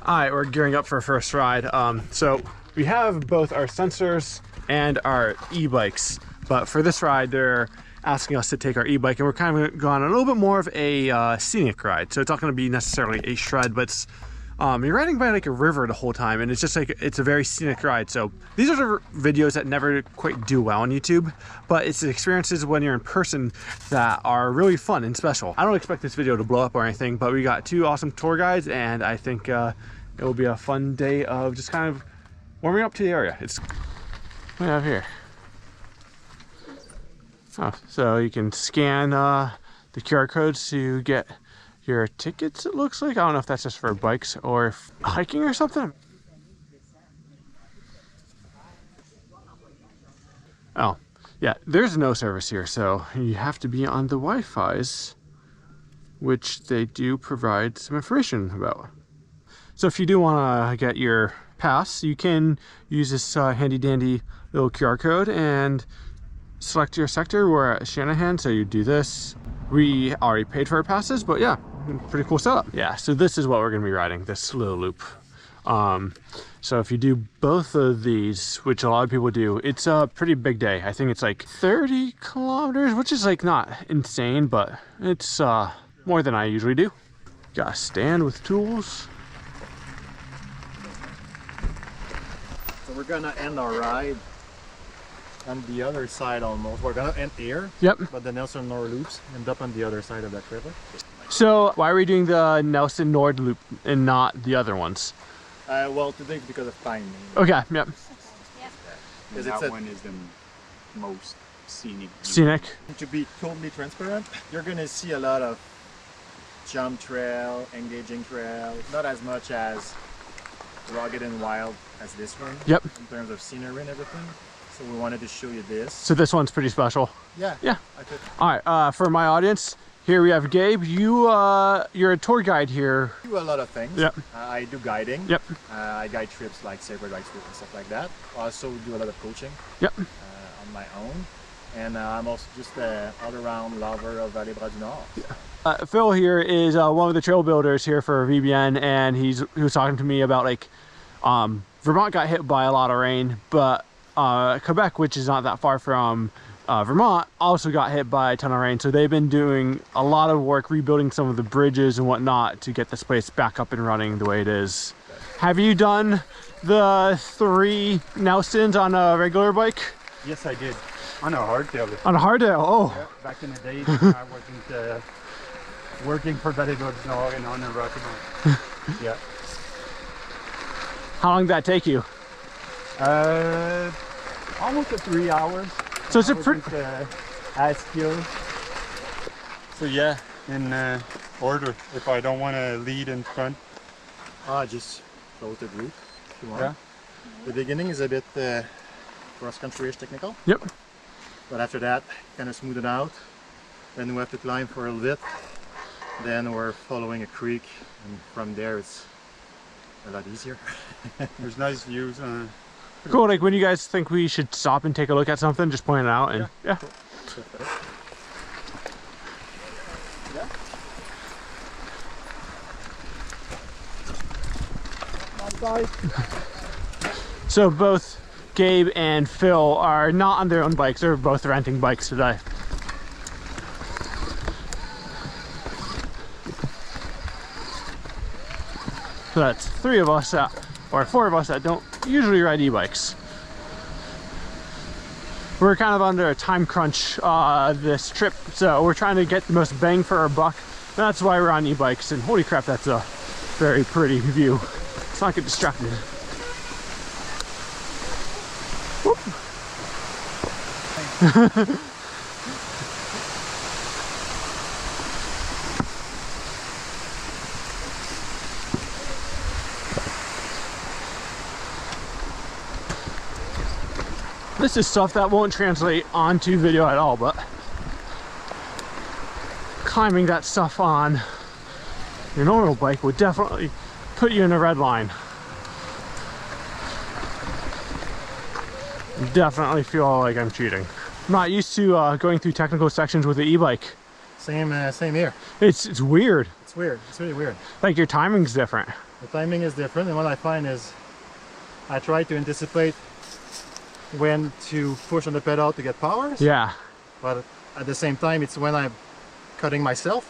All right, we're gearing up for our first ride. So we have both our sensors and our e-bikes, but for this ride, they're asking us to take our e-bike, and we're kind of going on a little bit more of a scenic ride. So it's not going to be necessarily a shred, but it's, you're riding by like a river the whole time, and it's just like, it's a very scenic ride. So these are the videos that never quite do well on YouTube, but it's the experiences when you're in person that are really fun and special. I don't expect this video to blow up or anything, but we got two awesome tour guides, and I think it will be a fun day of just kind of warming up to the area. It's what we have here. Oh, so you can scan the QR codes to get your tickets, it looks like. I don't know if that's just for bikes or hiking or something. Oh, yeah, there's no service here, so you have to be on the Wi-Fi's, which they do provide some information about. So if you do want to get your pass, you can use this handy dandy little QR code and select your sector. We're at Shannahan, so you do this. We already paid for our passes, but yeah, pretty cool setup. Yeah, so this is what we're gonna be riding, this little loop. So if you do both of these, which a lot of people do, it's a pretty big day. I think it's like 30 kilometers, which is like not insane, but it's more than I usually do. Got a stand with tools. So we're gonna end our ride on the other side almost. We're gonna end here. Yep. But the Nelson Nord loops end up on the other side of that river. So why are we doing the Nelson Nord loop and not the other ones? Well, today it's because of time. Okay, yep. Because that one is the most scenic. Scenic. To be totally transparent, you're gonna see a lot of jump trail, engaging trail, not as much as rugged and wild as this one. Yep. In terms of scenery and everything. So we wanted to show you this. So this one's pretty special. Yeah. Yeah. I could. All right, for my audience, here we have Gabe. You're a tour guide here. I do a lot of things. Yep. I do guiding. Yep. I guide trips like Sacred Rights Trip and stuff like that. I also do a lot of coaching. Yep. On my own. And I'm also just an all-around lover of Vallée Bras Du Nord. Yeah. Phil here is one of the trail builders here for VBN, and he was talking to me about like Vermont got hit by a lot of rain, but Quebec, which is not that far from Vermont, also got hit by a ton of rain. So they've been doing a lot of work rebuilding some of the bridges and whatnot to get this place back up and running the way it is. Have you done the 3 Nelsons on a regular bike? Yes, I did. On a hardtail. On a hardtail, oh. Yeah, back in the days when I wasn't working for Vallée Bras Du Nord and on a Roquemont. Yeah. How long did that take you? Almost 3 hours. So it's a pretty as skilled. So yeah, in order, if I don't want to lead in front. Just close the group if you want. Yeah. The beginning is a bit cross-country-ish technical. Yep. But after that, kind of smooth it out. Then we have to climb for a little bit. Then we're following a creek, and from there it's a lot easier. There's nice views. Cool, like when you guys think we should stop and take a look at something, just point it out and yeah. Cool. So both Gabe and Phil are not on their own bikes, they're both renting bikes today. So that's 3 of us or 4 of us that don't usually ride e-bikes. We're kind of under a time crunch this trip, so we're trying to get the most bang for our buck. That's why we're on e-bikes, and holy crap, that's a very pretty view. Let's not get distracted. Whoop. This is stuff that won't translate onto video at all, but climbing that stuff on your normal bike would definitely put you in a red line. Definitely feel like I'm cheating. I'm not used to going through technical sections with the e-bike. Same here. It's weird. It's weird. It's really weird. Like your timing's different. The timing is different, and what I find is I try to anticipate when to push on the pedal to get powers. Yeah. But at the same time, it's when I'm cutting myself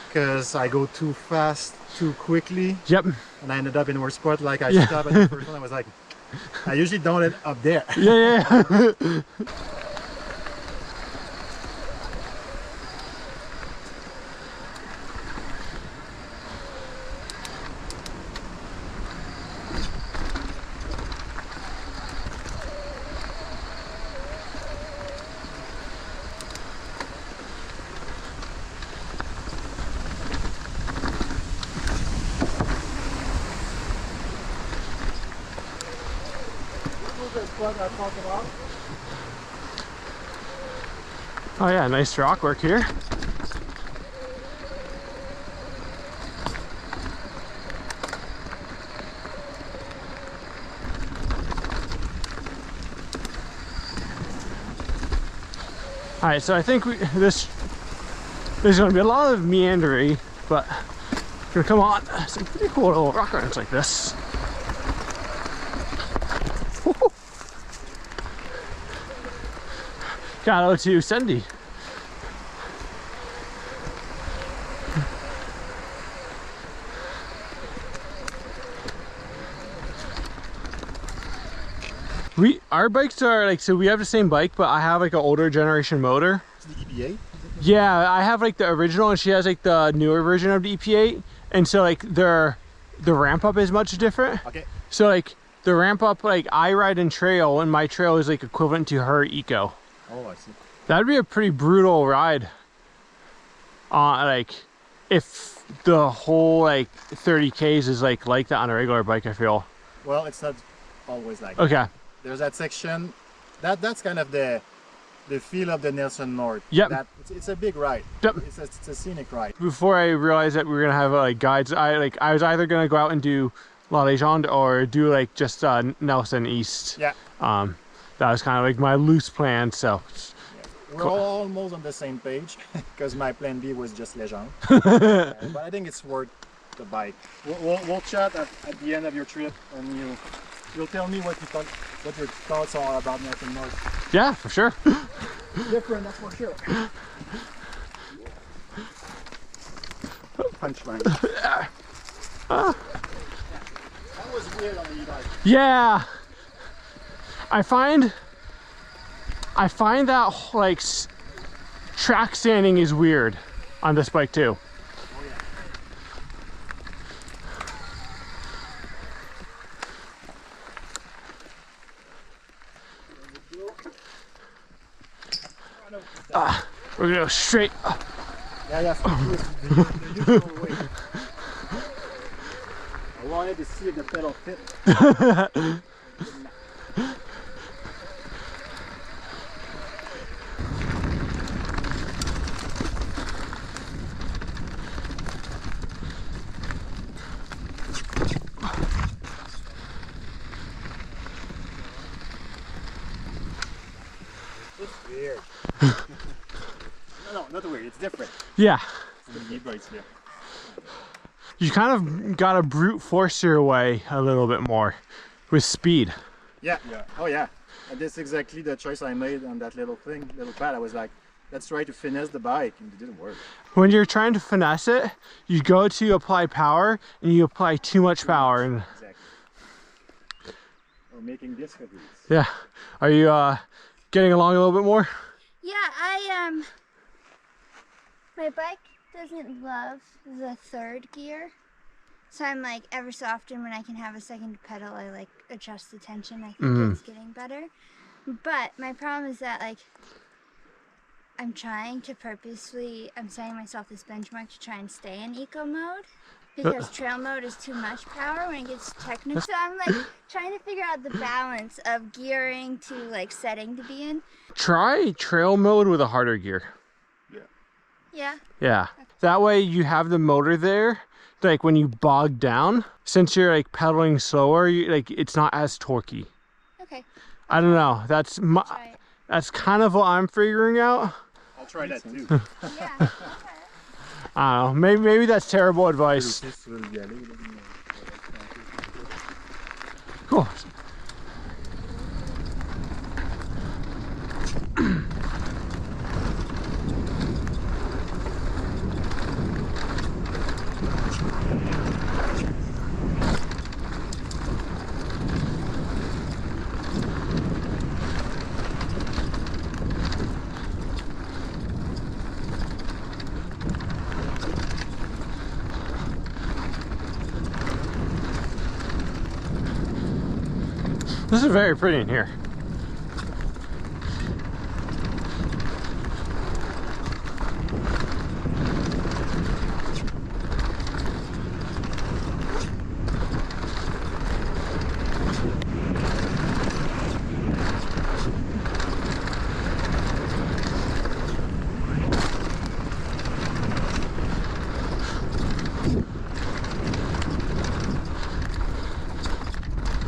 because I go too fast, too quickly. Yep. And I ended up in a worse spot. Like I stopped at the first one, I was like, I usually don't end up there. Yeah. Oh yeah, nice rock work here. All right, so I think there's going to be a lot of meandering, but we're going to come on some pretty cool little rock runs like this. Got to Sandy. Our bikes are like, so we have the same bike, but I have like an older generation motor. It's the EPA? Yeah, I have like the original and she has like the newer version of the EP8. And so like the ramp up is much different. Okay. So like the ramp up, like I ride in trail and my trail is like equivalent to her eco. Oh, I see. That'd be a pretty brutal ride. Like if the whole like 30 Ks is like that on a regular bike, I feel. Well, it's not always like Okay. that. There's that section, that's kind of the feel of the Nelson North. Yep. It's a big ride. Yep. It's a scenic ride. Before I realized that we were gonna have like guides, I was either gonna go out and do La Legende or do like just Nelson East. Yeah. That was kind of like my loose plan. So yeah. We're all almost on the same page because my plan B was just Legende. But I think it's worth the bike. We'll chat at the end of your trip, and you'll tell me what your thoughts are about Nelson North. Yeah, for sure. Different, that's for sure. Punchline. That was weird on the e-bike. Yeah. I find that like track standing is weird on this bike too. We're gonna go straight. Yeah. The usual way. I wanted to see if the pedal fit. It's weird. No, not weird. It's different. Yeah. It's the e-bikes here. You kind of gotta brute force your way a little bit more with speed. Yeah. Oh yeah. And that's exactly the choice I made on that little pad. I was like, let's try to finesse the bike, and it didn't work. When you're trying to finesse it, you go to apply power and you apply too much power. And exactly. We're making discoveries. yeah. Are you getting along a little bit more? Yeah, my bike doesn't love the third gear, so I'm like, every so often when I can have a second pedal, I like adjust the tension. I think it's getting better. But my problem is that like I'm trying to I'm setting myself this benchmark to try and stay in eco mode, because trail mode is too much power when it gets technical. So I'm like trying to figure out the balance of gearing to like setting to be in. Try trail mode with a harder gear. Yeah. Yeah. That way you have the motor there. Like when you bog down, since you're like pedaling slower, it's not as torquey. Okay. I don't know. That's kind of what I'm figuring out. I'll try that too. Yeah. I don't know. Maybe that's terrible advice. Cool. This is very pretty in here.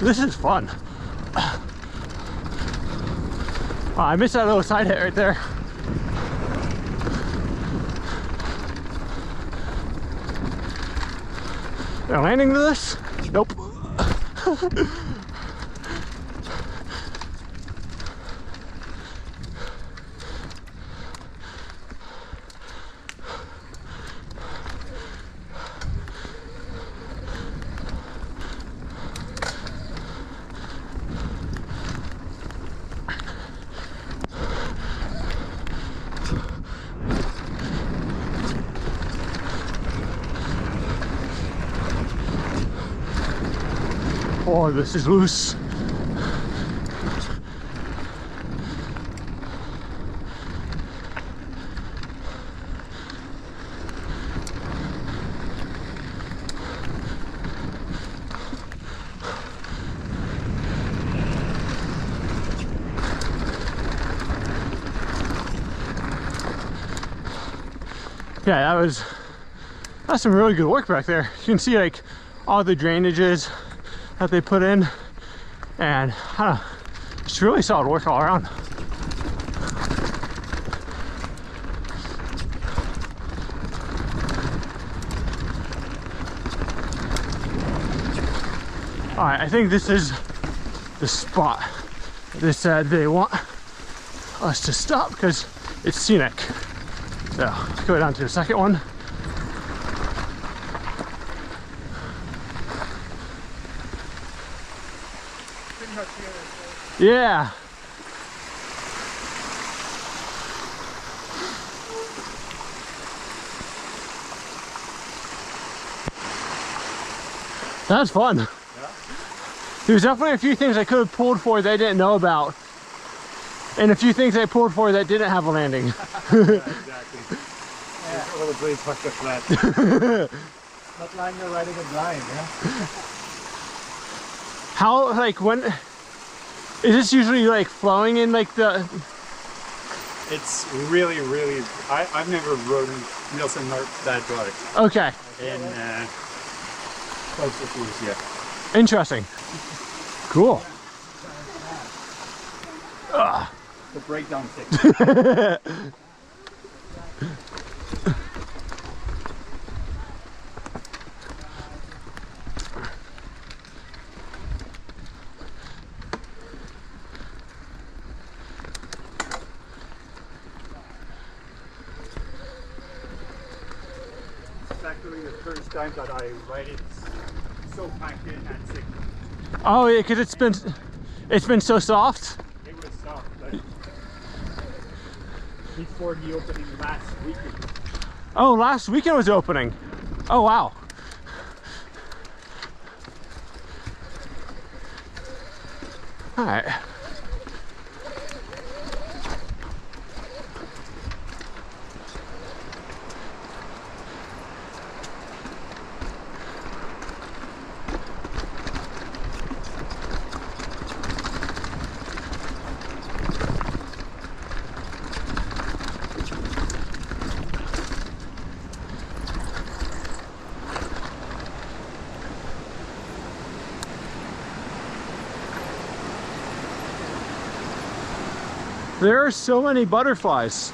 This is fun. Oh, I missed that little side hit right there. Am I landing to this? Nope. Oh, this is loose. Yeah, that's some really good work back there. You can see like all the drainages that they put in, and I don't know, it's really solid work all around. All right, I think this is the spot. They said they want us to stop because it's scenic. So let's go down to the second one. Yeah. That's fun. Yeah. There's definitely a few things I could have pulled for they didn't know about, and a few things I pulled for that didn't have a landing. Yeah, exactly. Yeah, a little blade fucked up flat. Not lying there riding a blind, yeah? How, like, when is this usually like flowing in like the? It's really, really. I've never ridden Nielsen that dry. Okay. In close to Fools, yeah. Interesting. Cool. The breakdown thing. Actually, the first time that I ride it so packed in and sick. Oh yeah, because it's been so soft. It was soft, but before the opening last weekend. Oh, last weekend was opening. Oh wow. All right. There are so many butterflies.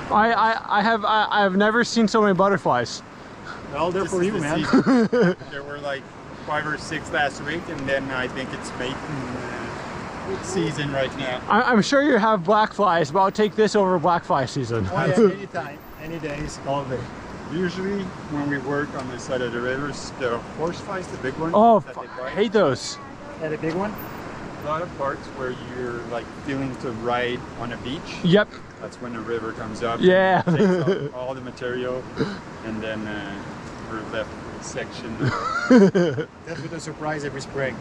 I've never seen so many butterflies. Well, they're for you, man. There were like 5 or 6 last week, and then I think it's mating season right now. I'm sure you have black flies, but I'll take this over black fly season. Oh yeah, anytime, any days, all day. Usually when we work on the side of the rivers, the horse flies, the big ones. Oh, that they I bite. hate those. Yeah, the big one. A lot of parts where you're like feeling to ride on a beach. Yep. That's when the river comes up. Yeah. And takes all the material, and then we're left with a section. That's with a surprise every spring.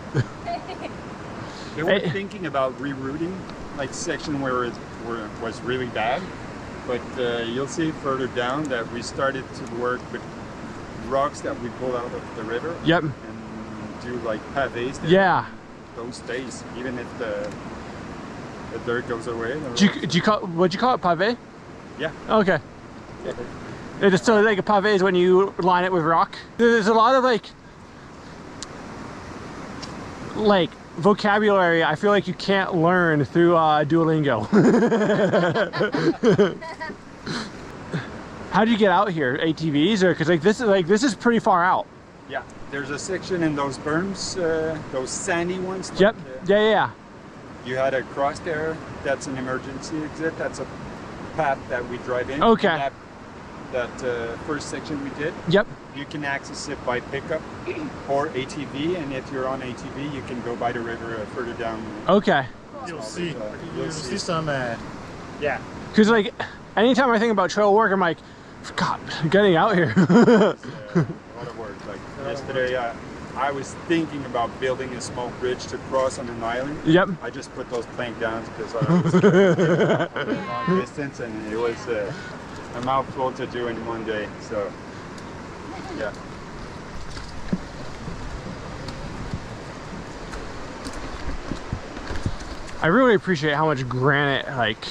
They were thinking about rerouting, like section where it was really bad, but you'll see further down that we started to work with rocks that we pull out of the river. Yep. And do like pavés. There. Yeah. Those days, even if the dirt goes away. What'd you call it, pavé? Yeah. Okay. It is so like a pavé is when you line it with rock. There's a lot of like vocabulary I feel like you can't learn through Duolingo. How do you get out here? ATVs, or because this is pretty far out. Yeah, there's a section in those berms, those sandy ones. Yep. Like, Yeah. you had a cross there. That's an emergency exit. That's a path that we drive in. Okay. That first section we did. Yep. You can access it by pickup or ATV, and if you're on ATV, you can go by the river further down. Okay. You'll see. You'll You'll see. see some. Yeah. Because like anytime I think about trail work, I'm like, God, getting out here. It's, a lot of work. Like yesterday, I was thinking about building a small bridge to cross on an island. Yep. I just put those plank down because I was on a long distance, and it was a mouthful to do in one day. So, yeah. I really appreciate how much granite like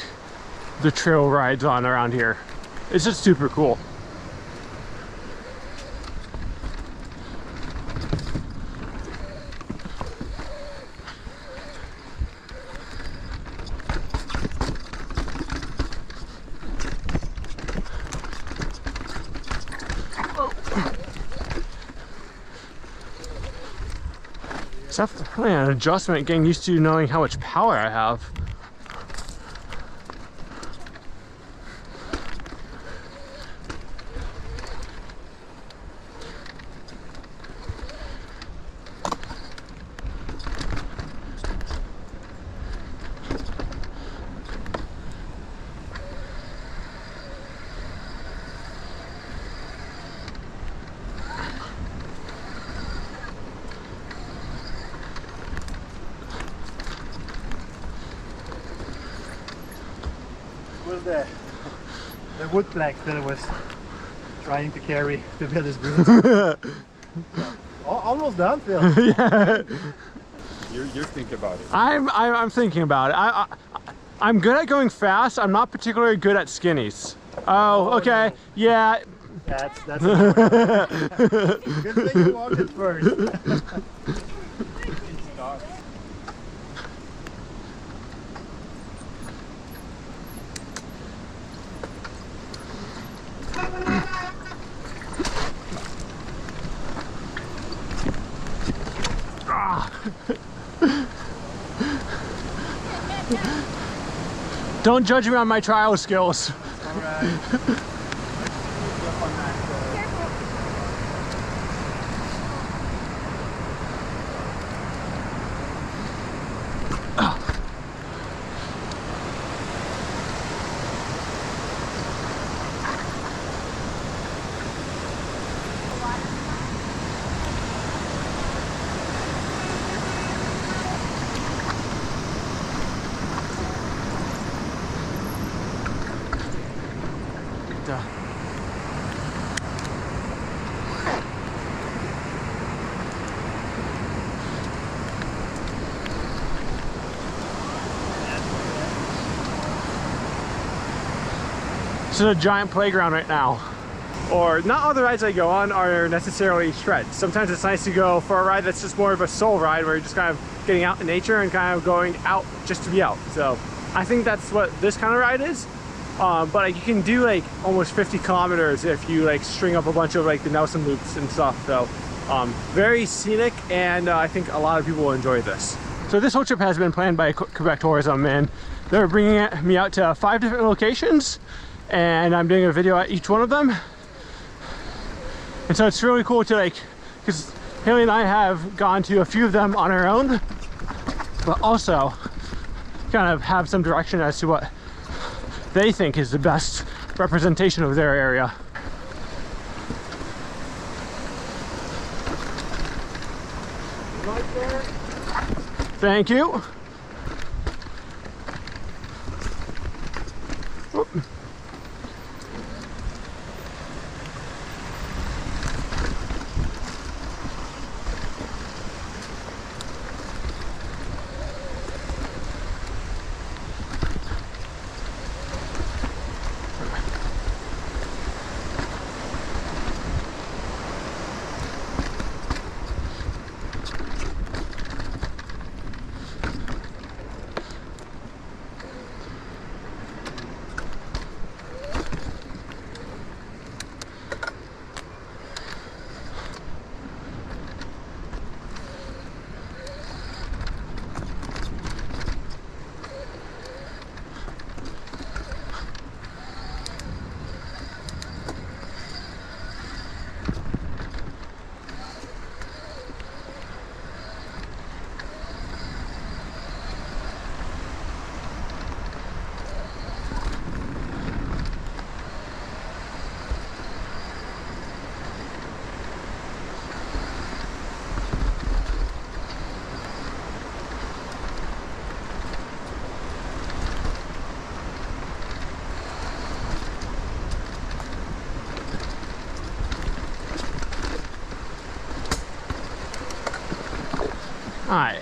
the trail rides on around here. It's just super cool. It's definitely an adjustment getting used to knowing how much power I have. Was the wood plank that was trying to carry to build this bridge. Almost done, Phil. Yeah. You think about it. I'm thinking about it. I'm good at going fast. I'm not particularly good at skinnies. Oh, okay. No. Yeah. That's important. Good thing you walked it first. Don't judge me on my trial skills. All right. This is a giant playground right now. Or not all the rides I go on are necessarily shreds. Sometimes it's nice to go for a ride that's just more of a soul ride where you're just kind of getting out in nature and kind of going out just to be out. So I think that's what this kind of ride is. But like, you can do like almost 50 kilometers if you like string up a bunch of like the Nelson loops and stuff. So Very scenic, and I think a lot of people will enjoy this. So this whole trip has been planned by Quebec Tourism, and they're bringing me out to 5 different locations, and I'm doing a video at each one of them. And so it's really cool to, like, because Haley and I have gone to a few of them on our own, but also kind of have some direction as to what they think is the best representation of their area. Right there. Thank you. Oop. All right.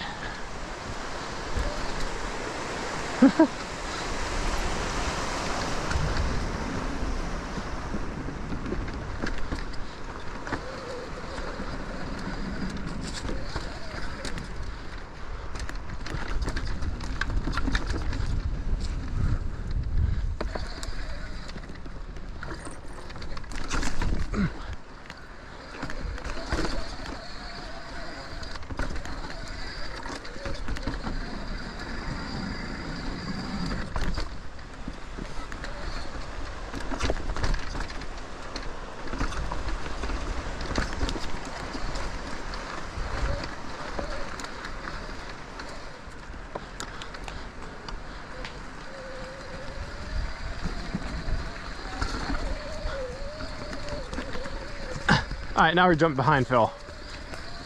All right, now we're jumping behind Phil.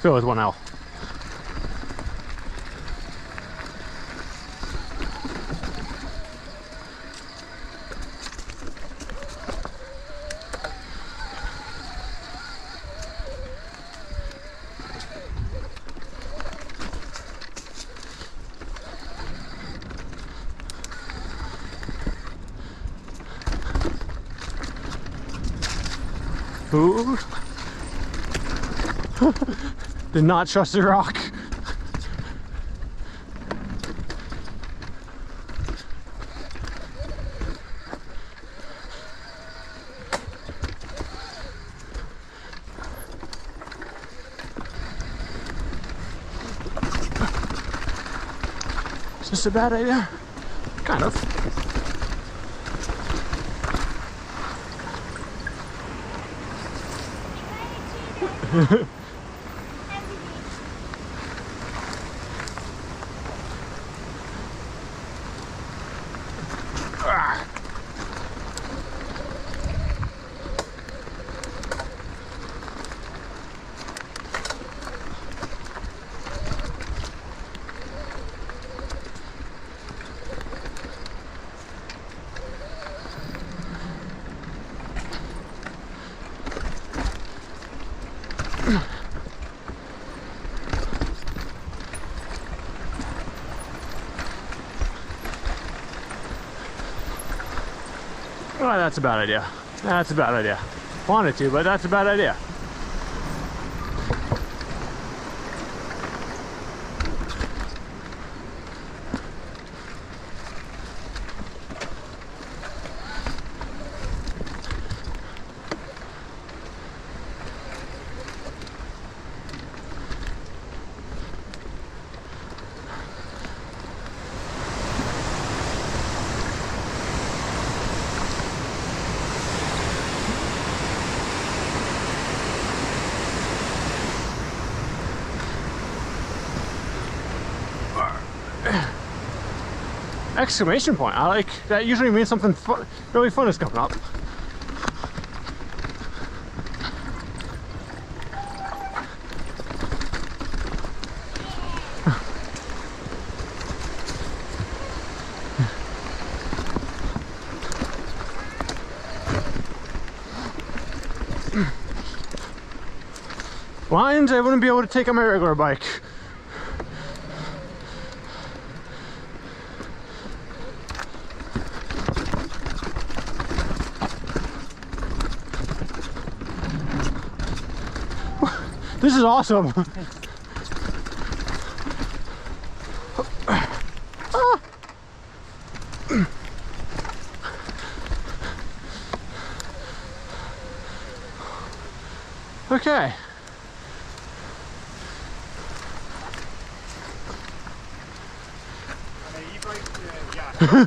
Phil with 1L. Ooh. Did not trust the rock. Is this a bad idea? Kind of. Oh, that's a bad idea. That's a bad idea. Wanted to, but that's a bad idea. Exclamation point. I like that. Usually means something fun, really fun is coming up. Lines I wouldn't be able to take on my regular bike. This is awesome. Ah. Okay. Yeah.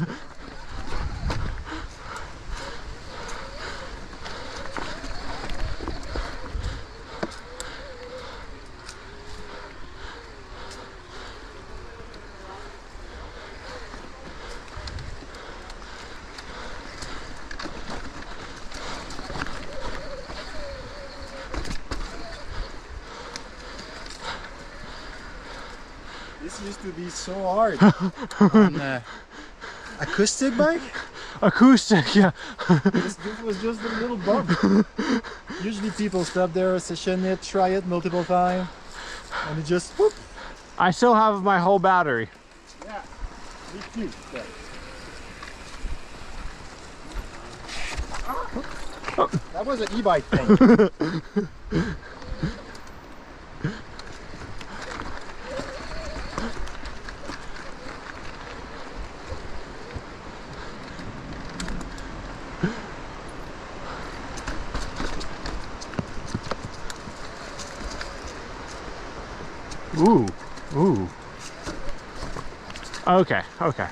This used to be so hard on acoustic bike. Acoustic, yeah. This was just a little bump. Usually people stop there, session it, try it multiple times, and it just whoop. I still have my whole battery. Yeah, me too. Yeah. That was an e-bike thing. Ooh, ooh. Okay, okay.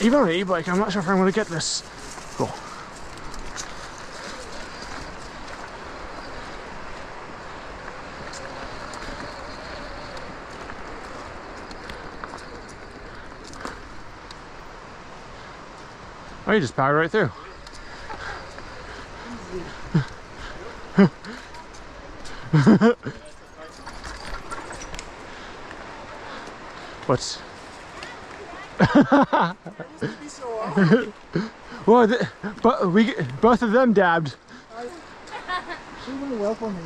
Even on an e-bike, I'm not sure if I'm going to get this. Cool. Oh, you just powered right through. What's... Well, but both of them dabbed. She went well for me.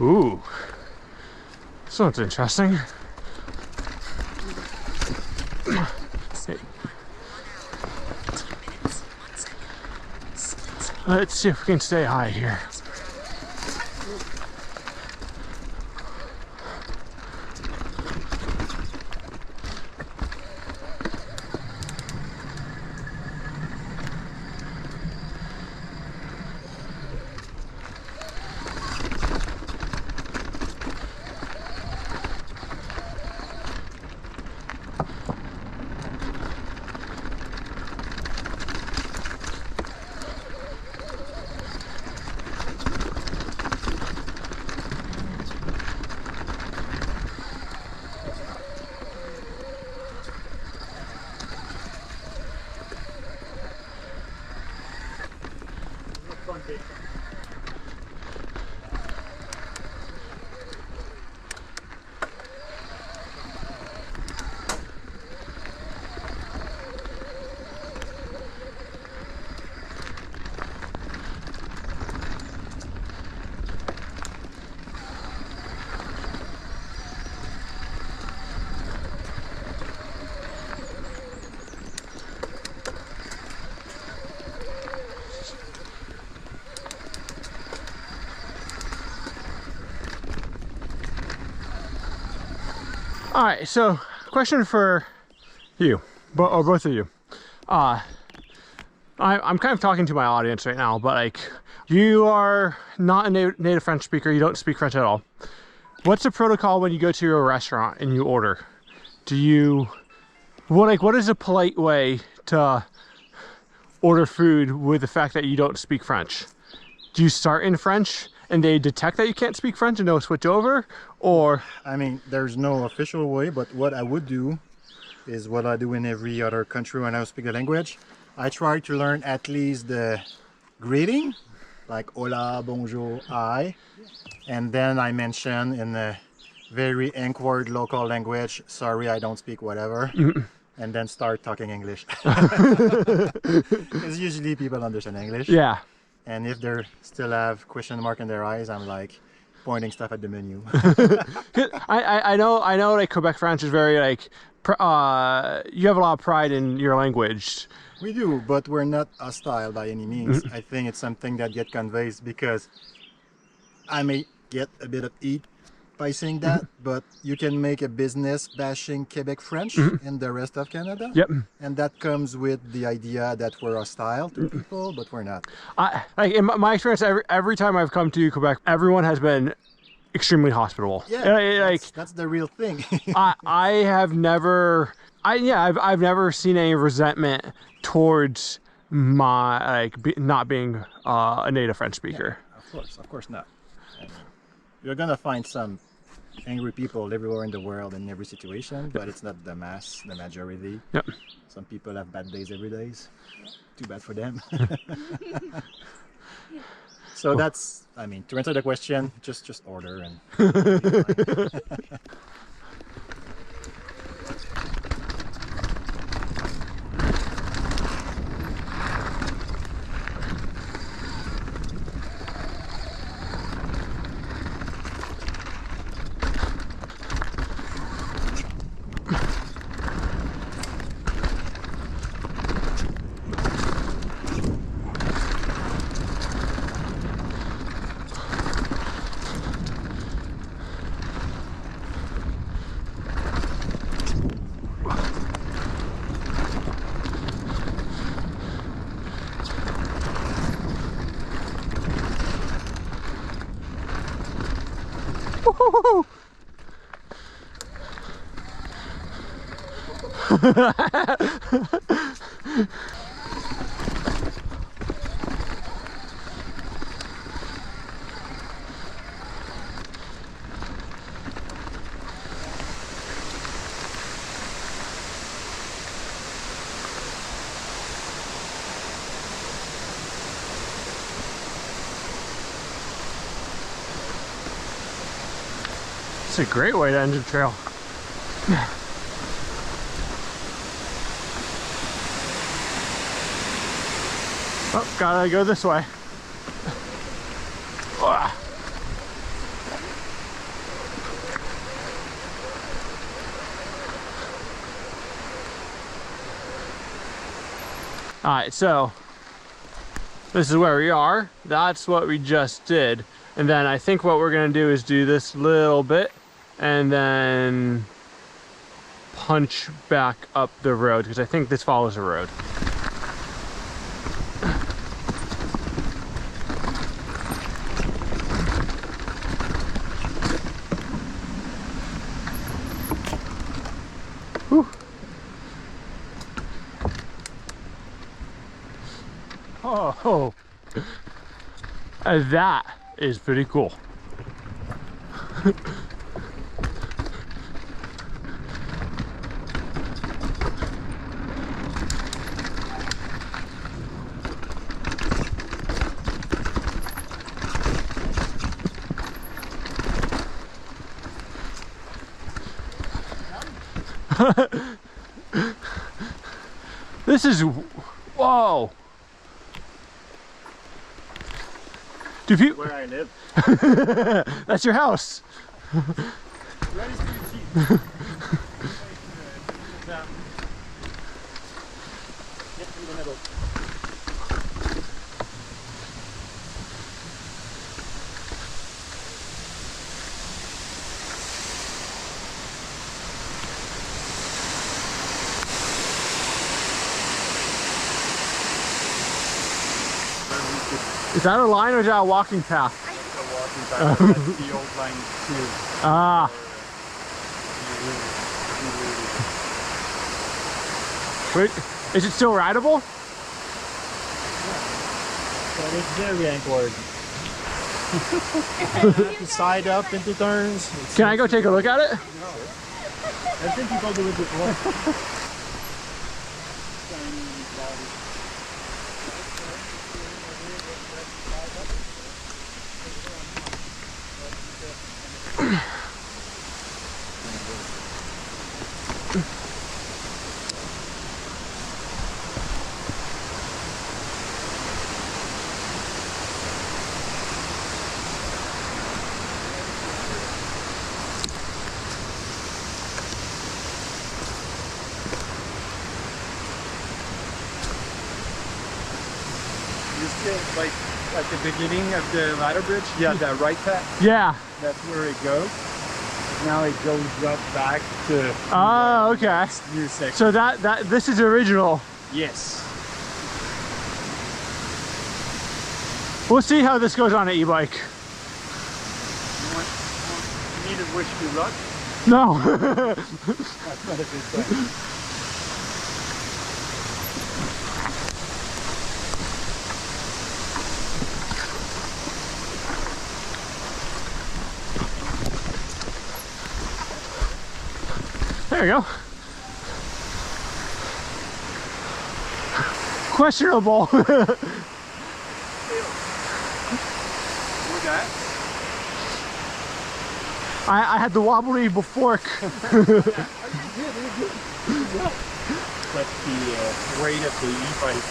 Ooh, this one's interesting. Hey. Let's see if we can stay high here. All right, so question for you, or both of you. I'm kind of talking to my audience right now, but like, you are not a native French speaker, you don't speak French at all. What's the protocol when you go to a restaurant and you order? What is a polite way to order food with the fact that you don't speak French? Do you start in French and they detect that you can't speak French and they'll switch over? Or I mean, there's no official way, but what I would do is what I do in every other country when I speak the language. I try to learn at least the greeting, like hola, bonjour, hi, and then I mention in a very awkward local language, sorry, I don't speak whatever, and then start talking English. Because usually people understand English. yeah. And if they still have question mark in their eyes, I'm like pointing stuff at the menu. I know like Quebec French is very like, you have a lot of pride in your language. We do, but we're not hostile by any means. I think it's something that gets conveyed because I may get a bit of heat by saying that, but you can make a business bashing Quebec French in the rest of Canada. Yep. And that comes with the idea that we're hostile to people, but we're not. Like in my experience, every time I've come to Quebec, everyone has been extremely hospitable. Yeah, that's the real thing. I have never, I've never seen any resentment towards my not being a native French speaker. Yeah, of course not. I mean, you're gonna find some angry people everywhere in the world in every situation, but it's not the majority. Yep. Some people have bad days every day. Too bad for them. So that's, I mean, to answer the question, just order and It's a great way to end the trail. Oh, gotta go this way. Alright, so this is where we are. That's what we just did. And then I think what we're gonna do is do this little bit and then punch back up the road, because I think this follows a road. Whew. Oh, that is pretty cool. This is, whoa. Do people, where I live. that's your house. Is that a line or is that a walking path? It's a walking path. That's the old line too. Ah. Wait, is it still rideable? But it's very awkward. Side up into turns. Can I go take a look at it? I think people do it before. You still, like, at the beginning of the ladder bridge, yeah, that right path, Yeah. that's where it goes. Now it goes up back to Oh, okay. new section. So this is original. Yes. We'll see how this goes on an e-bike. You need to wish me luck? No. That's not a good thing. There we go. Questionable. With that, I had the wobbly fork. that's the weight of the e-bike.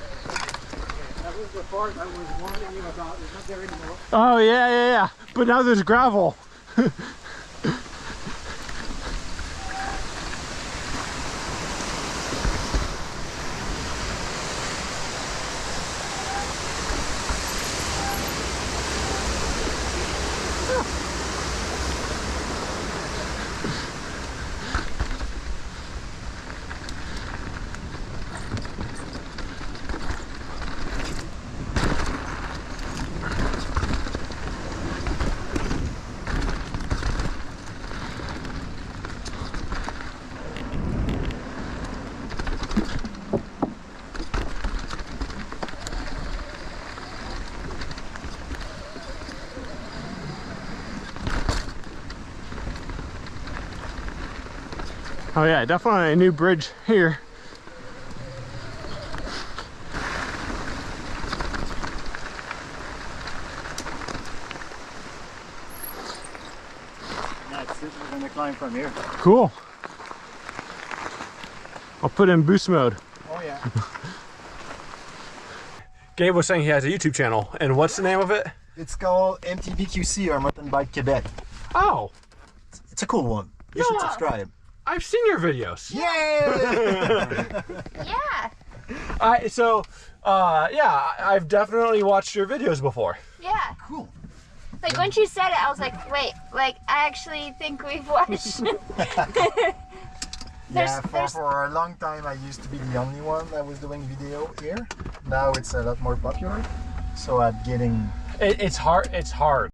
That was the part I was warning you about. It's not there anymore. Oh yeah. But now there's gravel. Oh yeah, definitely a new bridge here. That's it. We're gonna climb from here. Cool. I'll put in boost mode. Oh yeah. Gabe was saying he has a YouTube channel, and what's the name of it? It's called MTBQC or Mountain Bike Quebec. Oh, It's a cool one. You should subscribe. I've seen your videos. Yeah. Yeah. Yeah, I've definitely watched your videos before. Yeah. Cool. Like when she said it, I was like, wait, like I actually think we've watched. For a long time I used to be the only one that was doing video here. Now it's a lot more popular. So I'm getting It's hard. It's hard.